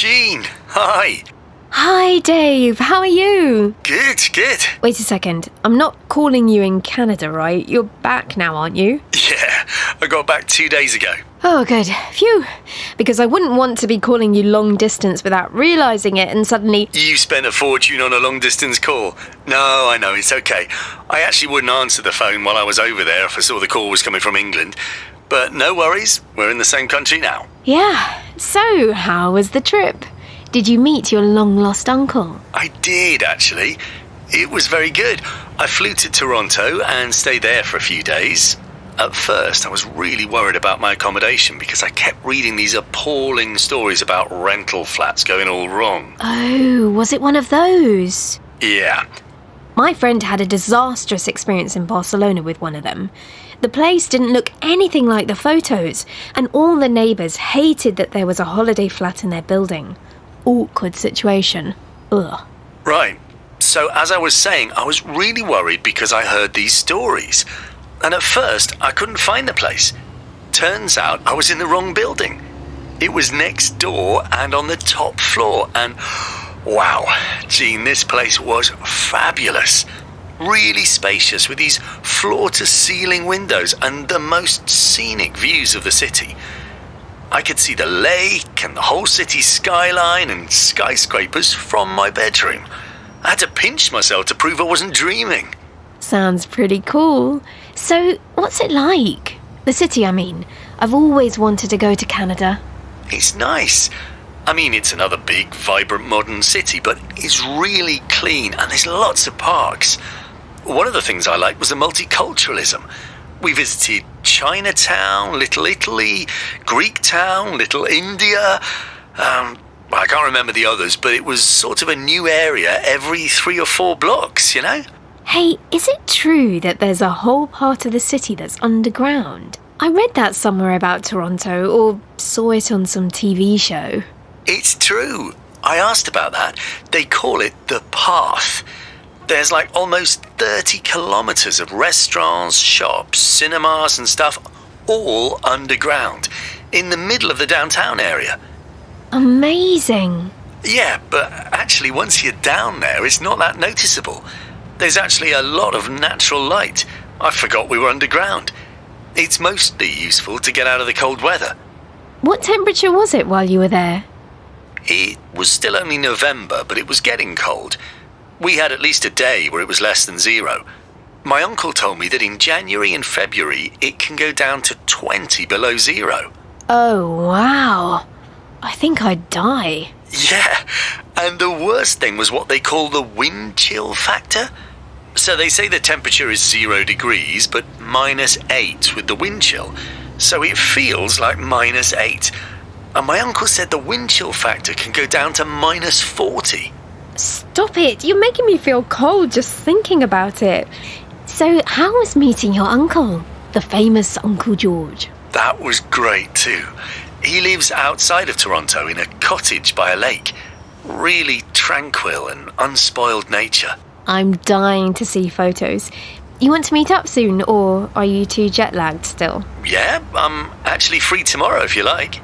Jean, hi. Hi, Dave. How are you? Good. Wait a second. I'm not calling you in Canada, right? You're back now, aren't you? Yeah, I got back 2 days ago. Oh, good. Phew. Because I wouldn't want to be calling you long distance without realising it and suddenly... You spent a fortune on a long-distance call. No, I know, it's okay. I actually wouldn't answer the phone while I was over there if I saw the call was coming from England. But no worries, we're in the same country now. Yeah. So, how was the trip? Did you meet your long-lost uncle? I did, actually. It was very good. I flew to Toronto and stayed there for a few days. At first, I was really worried about my accommodation because I kept reading these appalling stories about rental flats going all wrong. Oh, was it one of those? Yeah. My friend had a disastrous experience in Barcelona with one of them. The place didn't look anything like the photos, and all the neighbours hated that there was a holiday flat in their building. Awkward situation. Ugh. Right. So as I was saying, I was really worried because I heard these stories. And at first, I couldn't find the place. Turns out I was in the wrong building. It was next door and on the top floor. And wow, Jean, this place was fabulous. Really spacious with these floor-to-ceiling windows and the most scenic views of the city. I could see the lake and the whole city skyline and skyscrapers from my bedroom. I had to pinch myself to prove I wasn't dreaming. Sounds pretty cool. So, what's it like? The city, I mean. I've always wanted to go to Canada. It's nice. I mean, it's another big, vibrant, modern city, but it's really clean and there's lots of parks. One of the things I liked was the multiculturalism. We visited Chinatown, Little Italy, Greek Town, Little India. I can't remember the others, but it was sort of a new area every 3 or 4 blocks, you know? Hey, is it true that there's a whole part of the city that's underground? I read that somewhere about Toronto, or saw it on some TV show. It's true. I asked about that. They call it the Path. There's like almost 30 kilometres of restaurants, shops, cinemas and stuff, all underground, in the middle of the downtown area. Amazing. Yeah, but actually once you're down there, it's not that noticeable. There's actually a lot of natural light. I forgot we were underground. It's mostly useful to get out of the cold weather. What temperature was it while you were there? It was still only November, but it was getting cold. We had at least a day where it was less than 0. My uncle told me that in January and February, it can go down to 20 below 0. Oh, wow. I think I'd die. Yeah, and the worst thing was what they call the wind chill factor. So they say the temperature is 0 degrees, but -8 with the wind chill. So it feels like -8. And my uncle said the wind chill factor can go down to -40. Stop it. You're making me feel cold just thinking about it. So how was meeting your uncle, the famous Uncle George? That was great too. He lives outside of Toronto in a cottage by a lake. Really tranquil and unspoiled nature. I'm dying to see photos. You want to meet up soon, or are you too jet-lagged still? Yeah, I'm actually free tomorrow if you like.